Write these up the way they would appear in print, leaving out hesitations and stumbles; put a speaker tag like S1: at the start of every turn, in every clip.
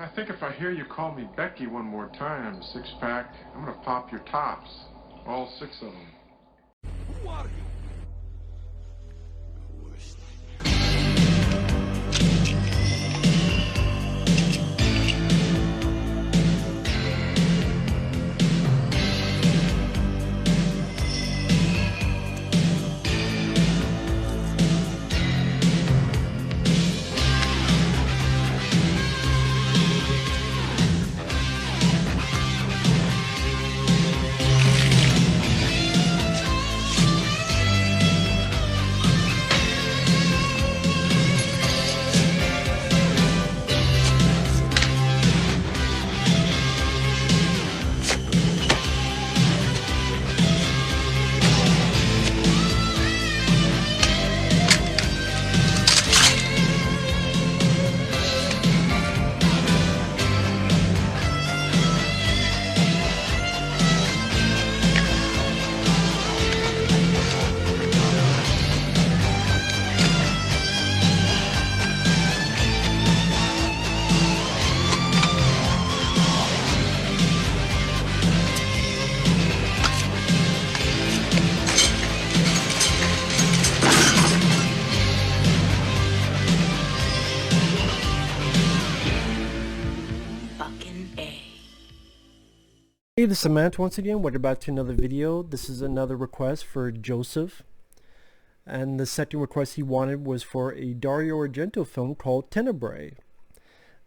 S1: I think if I hear you call me Becky one more time, six-pack, I'm gonna pop your tops. All six of them.
S2: Who are you?
S3: Hey, this is Samantha once again. Welcome back to another video. This is another request for Joseph. And the second request he wanted was for a Dario Argento film called Tenebrae.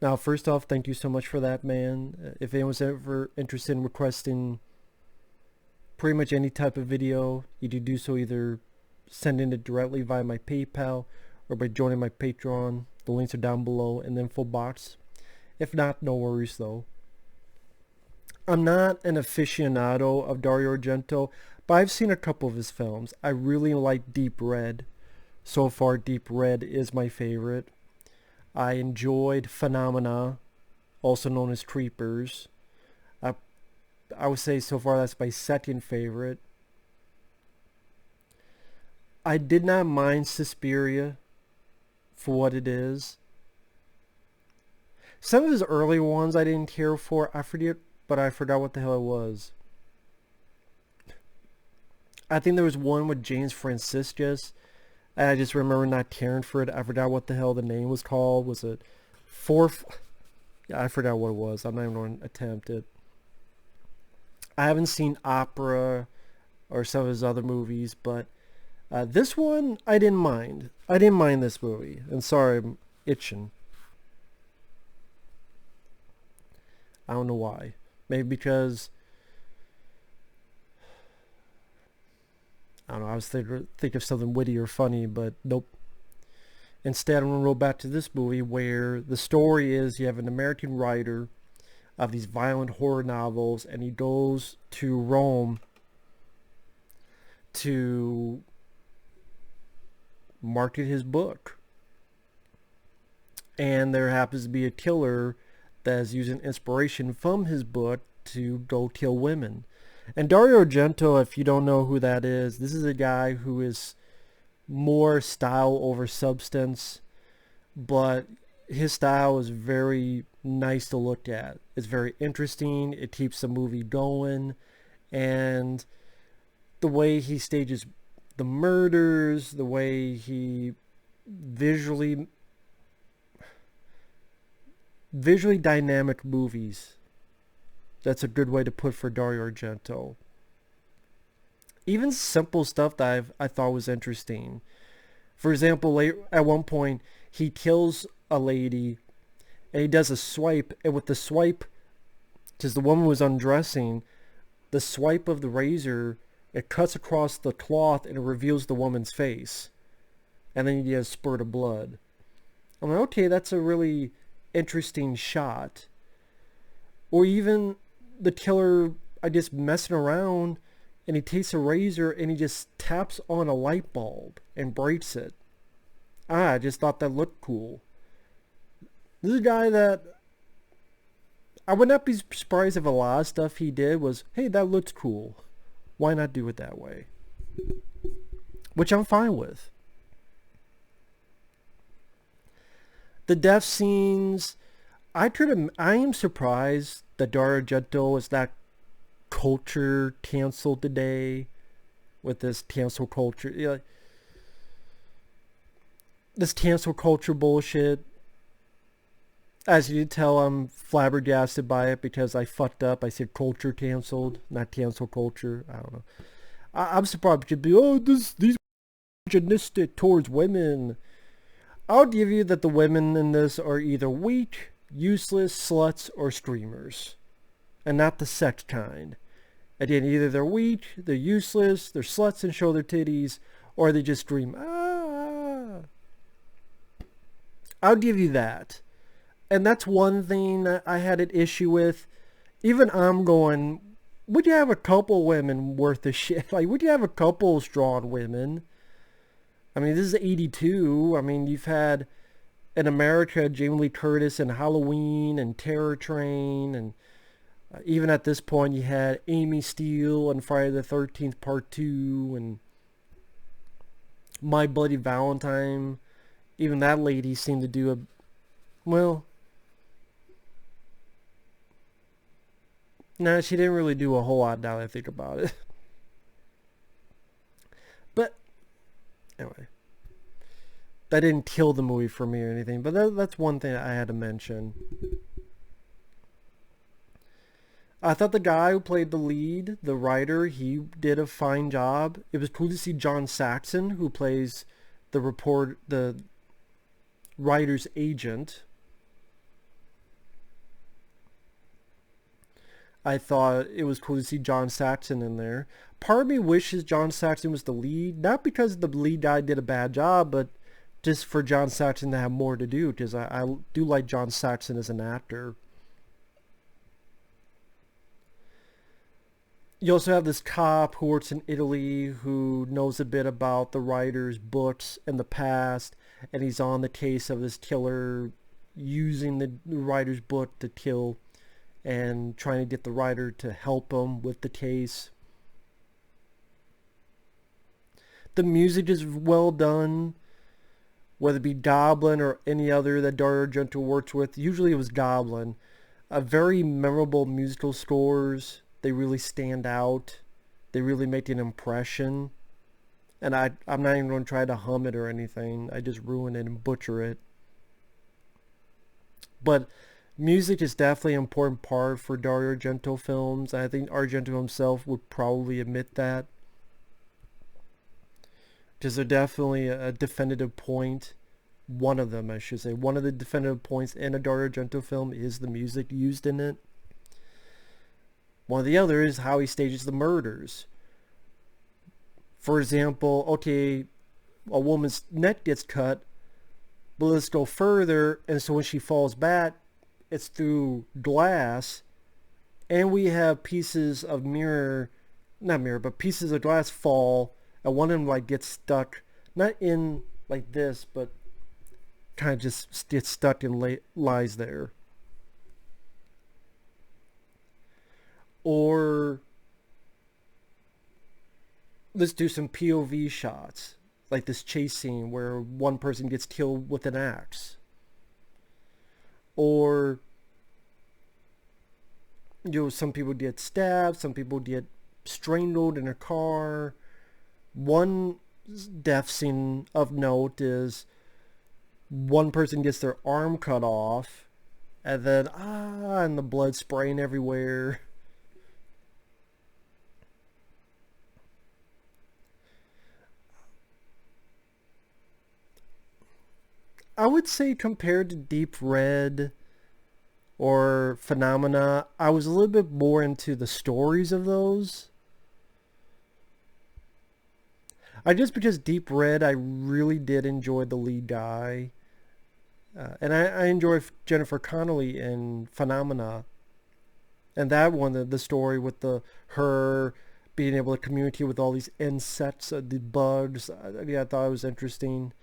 S3: Now, first off, thank you so much for that, man. If anyone's ever interested in requesting pretty much any type of video, you can do so either sending it directly via my PayPal or by joining my Patreon. The links are down below in the info box. If not, no worries though. I'm not an aficionado of Dario Argento, but I've seen a couple of his films. I really like Deep Red. So far, Deep Red is my favorite. I enjoyed Phenomena, also known as Creepers. I would say so far that's my second favorite. I did not mind Suspiria for what it is. Some of his early ones I didn't care for. But I forgot what the hell it was. I think there was one with James Franciscus. I just remember not caring for it. I forgot what the hell the name was called. Was it Fourth? Yeah, I forgot what it was. I'm not even going to attempt it. I haven't seen Opera or some of his other movies, but this one I didn't mind. I didn't mind this movie. And sorry, I'm itching. I don't know why. Maybe because, I don't know, I was think of something witty or funny, but nope. Instead, I'm going to roll back to this movie where the story is you have an American writer of these violent horror novels, and he goes to Rome to market his book. And there happens to be a killer that is using inspiration from his book to go kill women. And Dario Argento, if you don't know who that is, this is a guy who is more style over substance, but his style is very nice to look at. It's very interesting. It keeps the movie going, and the way he stages the murders, the way he visually dynamic movies. That's a good way to put for Dario Argento. Even simple stuff that I thought was interesting. For example, at one point, he kills a lady, and he does a swipe, and with the swipe, because the woman was undressing, the swipe of the razor, it cuts across the cloth, and it reveals the woman's face. And then you get a spurt of blood. I'm like, okay, that's a really interesting shot. Or even the killer, I just messing around, and he takes a razor and he just taps on a light bulb and breaks it. I just thought that looked cool. This is a guy that I would not be surprised if a lot of stuff he did was, hey, that looks cool. Why not do it that way? Which I'm fine with. The death scenes, I am surprised that Dario Argento is not culture canceled today with this cancel culture. Yeah, this cancel culture bullshit. As you can tell, I'm flabbergasted by it because I fucked up. I said culture canceled, not cancel culture. I don't know. I'm surprised because these misogynistic towards women. I'll give you that the women in this are either weak, useless, sluts, or screamers. And not the sex kind. Again, either they're weak, they're useless, they're sluts and show their titties, or they just scream, ah. I'll give you that. And that's one thing that I had an issue with. Even I'm going, would you have a couple women worth of shit? Like, would you have a couple strong women? I mean, this is 82. I mean, you've had in America Jamie Lee Curtis and Halloween and Terror Train, and even at this point you had Amy Steele and Friday the 13th Part 2 and My Bloody Valentine. Even that lady seemed to do a, well, no, she didn't really do a whole lot now that I think about it. But anyway, that didn't kill the movie for me or anything, but that's one thing I had to mention. I thought the guy who played the lead, the writer, he did a fine job. It was cool to see John Saxon, who plays the writer's agent. I thought it was cool to see John Saxon in there. Part of me wishes John Saxon was the lead, not because the lead guy did a bad job, but just for John Saxon to have more to do, because I do like John Saxon as an actor. You also have this cop who works in Italy who knows a bit about the writer's books and the past, and he's on the case of this killer using the writer's book to kill and trying to get the writer to help him with the case. The music is well done, whether it be Goblin or any other that Dario Argento works with. Usually it was Goblin. Very memorable musical scores. They really stand out. They really make an impression. And I'm not even going to try to hum it or anything. I just ruin it and butcher it. But music is definitely an important part for Dario Argento films. I think Argento himself would probably admit that. Because they're definitely a definitive point. One of them, I should say. One of the definitive points in a Dario Argento film is the music used in it. One of the other is how he stages the murders. For example, okay, a woman's neck gets cut, but let's go further, and so when she falls back, it's through glass, and we have pieces of pieces of glass fall, and one of them like gets stuck, not in like this, but kind of just gets stuck and lies there. Or let's do some POV shots, like this chase scene where one person gets killed with an axe. Or, some people get stabbed, some people get strangled in a car. One death scene of note is one person gets their arm cut off, and then, and the blood spraying everywhere. I would say compared to Deep Red or Phenomena, I was a little bit more into the stories of those. Because Deep Red, I really did enjoy the lead guy. And I enjoy Jennifer Connelly in Phenomena. And that one, the story with her being able to communicate with all these insects, the bugs, I thought it was interesting.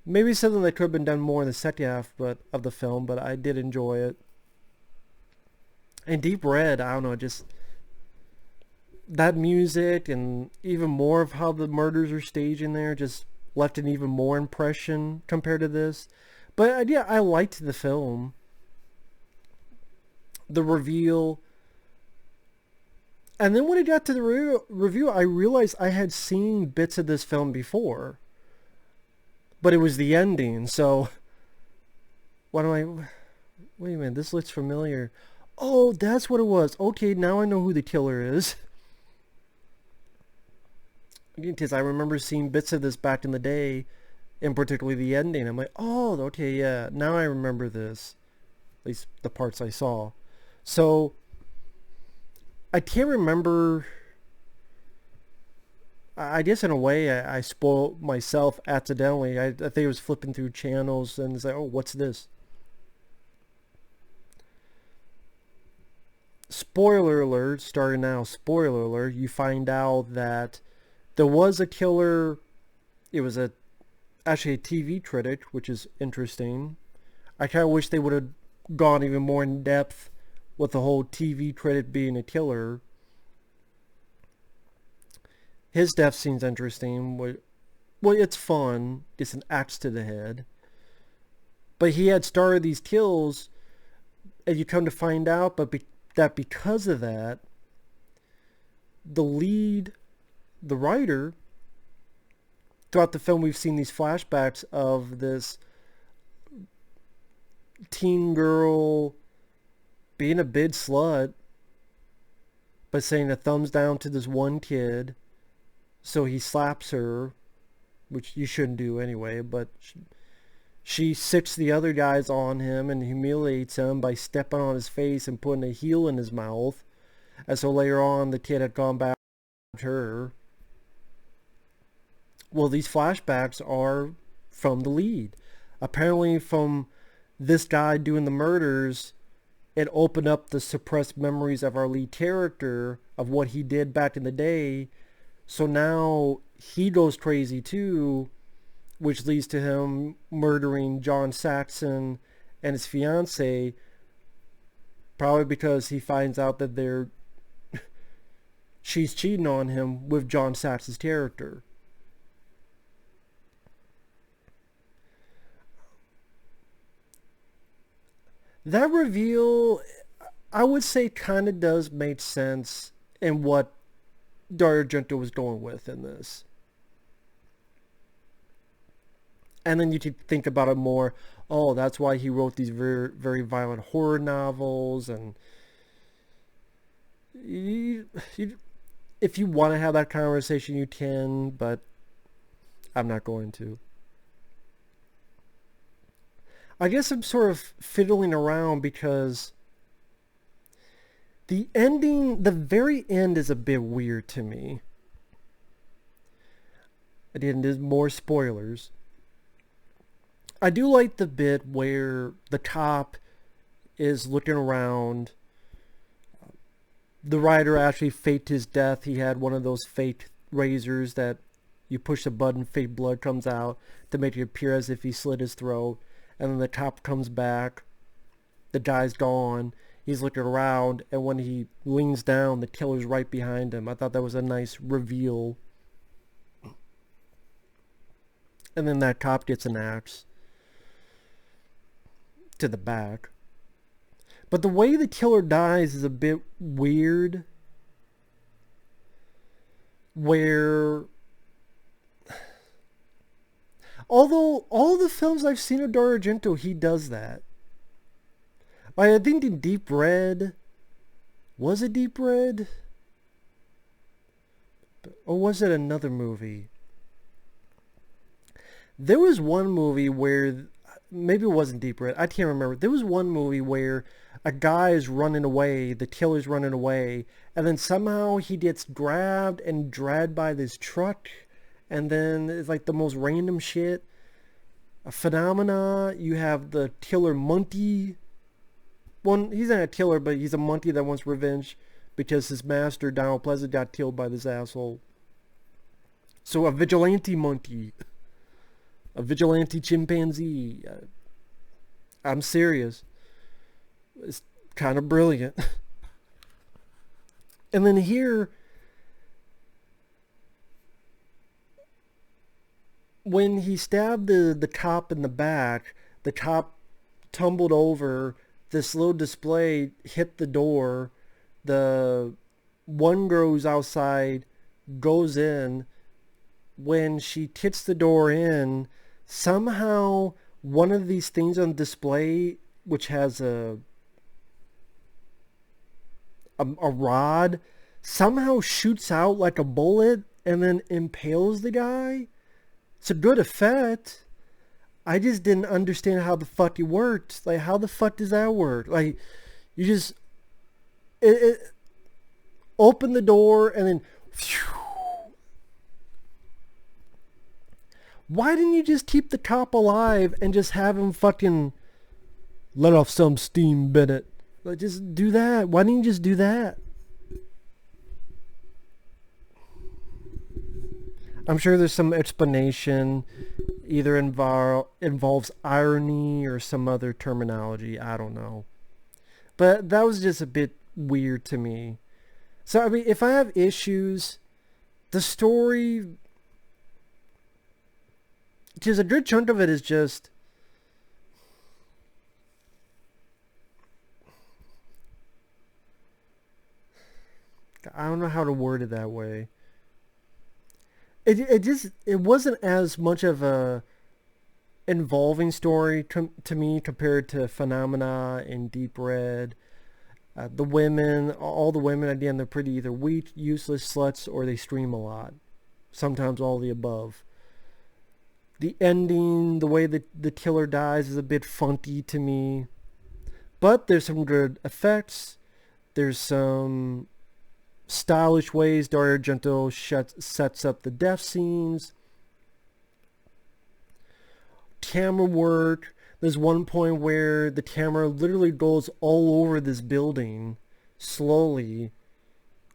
S3: Maybe something that could have been done more in the second half of the film, but I did enjoy it. And Deep Red, I don't know, just that music and even more of how the murders are staged in there just left an even more impression compared to this. But yeah, I liked the film. the reveal. And then when I got to the review, I realized I had seen bits of this film before. But it was the ending, so... What am I... Wait a minute, this looks familiar. Oh, that's what it was. Okay, now I know who the killer is. Because I remember seeing bits of this back in the day, and particularly the ending. I'm like, oh, okay, yeah, now I remember this. At least the parts I saw. So, I can't remember... I guess in a way I spoiled myself accidentally. I think I was flipping through channels and it's like, oh, what's this? Spoiler alert, starting now, spoiler alert, you find out that there was a killer. It was actually a TV critic, which is interesting. I kind of wish they would have gone even more in depth with the whole TV critic being a killer. His death seems interesting. Well, it's fun. It's an axe to the head. But he had started these kills, and you come to find out that because of that, the lead, the writer, throughout the film we've seen these flashbacks of this teen girl being a big slut, but saying a thumbs down to this one kid. So he slaps her, which you shouldn't do anyway, but she sicks the other guys on him and humiliates him by stepping on his face and putting a heel in his mouth. And so later on, the kid had gone back to her. Well, these flashbacks are from the lead. Apparently from this guy doing the murders, it opened up the suppressed memories of our lead character of what he did back in the day. So now he goes crazy too, which leads to him murdering John Saxon and his fiancée, probably because he finds out that she's cheating on him with John Saxon's character. That reveal, I would say, kind of does make sense in what Dario Argento was going with in this. And then you could think about it more, oh, that's why he wrote these very, very violent horror novels. And if you want to have that conversation, you can, but I'm not going to. I guess I'm sort of fiddling around because the ending, the very end is a bit weird to me. Again, there's more spoilers. I do like the bit where the cop is looking around. The writer actually faked his death. He had one of those fake razors that you push a button, fake blood comes out to make it appear as if he slit his throat. And then the cop comes back. The guy's gone. He's looking around, and when he leans down, the killer's right behind him. I thought that was a nice reveal. And then that cop gets an axe to the back. But the way the killer dies is a bit weird. Where... Although, all the films I've seen of Dario Argento, he does that. I think in Deep Red... Was it Deep Red? Or was it another movie? There was one movie where... Maybe it wasn't Deep Red. I can't remember. There was one movie where a guy is running away. The killer's running away. And then somehow he gets grabbed and dragged by this truck. And then it's like the most random shit. A phenomena. You have the killer monkey. Well, he's not a killer, but he's a monkey that wants revenge because his master, Donald Pleasant, got killed by this asshole. So a vigilante monkey. A vigilante chimpanzee. I'm serious. It's kind of brilliant. And then here, when he stabbed the cop in the back, the cop tumbled over, this little display hit the door. The one girl who's outside goes in. When she hits the door in, somehow one of these things on display, which has a rod, somehow shoots out like a bullet and then impales the guy. It's a good effect. I just didn't understand how the fuck it worked. Like, how the fuck does that work? Like, you just open the door and then phew. Why didn't you just keep the cop alive and just have him fucking let off some steam, Bennett? Like, just do that. Why didn't you just do that? I'm sure there's some explanation. Either involves irony or some other terminology. I don't know. But that was just a bit weird to me. So, I mean, if I have issues, the story... because a good chunk of it is just... I don't know how to word it that way. It wasn't as much of a involving story to me compared to Phenomena and Deep Red. The women, all the women, again, they're pretty either weak, useless sluts, or they scream a lot. Sometimes all the above. The ending, the way that the killer dies is a bit funky to me. But there's some good effects. There's some stylish ways Dario Argento sets up the death scenes. Camera work. There's one point where the camera literally goes all over this building slowly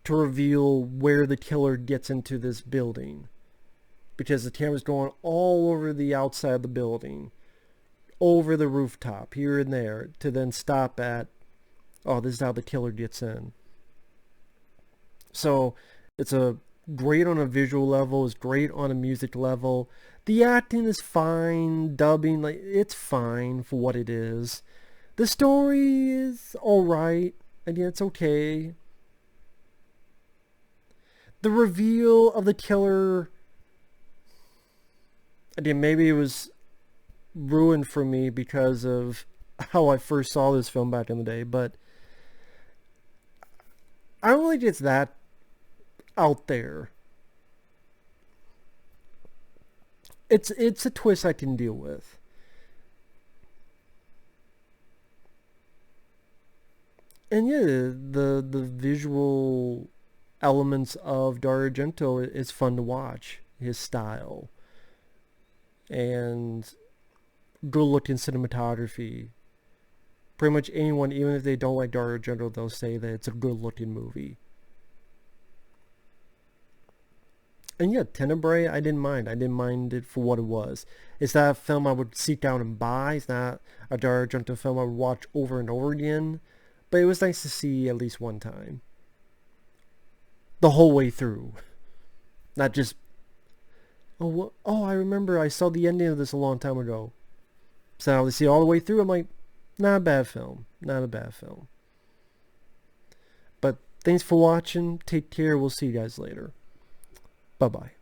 S3: to reveal where the killer gets into this building. Because the camera's going all over the outside of the building, over the rooftop, here and there, to then stop at, oh, this is how the killer gets in. So it's great on a visual level, it's great on a music level. The acting is fine, dubbing, like, it's fine for what it is. The story is alright, again, it's okay. The reveal of the killer, again, maybe it was ruined for me because of how I first saw this film back in the day, but I don't think it's that out there. It's a twist I can deal with. And yeah, the visual elements of Dario Argento is fun to watch. His style. And good looking cinematography. Pretty much anyone, even if they don't like Dario Argento, they'll say that it's a good looking movie. And yeah, Tenebrae, I didn't mind. I didn't mind it for what it was. It's not a film I would seek down and buy. It's not a Dario Argento film I would watch over and over again. But it was nice to see at least one time. The whole way through. Not just, oh, I remember I saw the ending of this a long time ago. So now to see all the way through, I'm like, not a bad film. Not a bad film. But thanks for watching. Take care. We'll see you guys later. Bye-bye.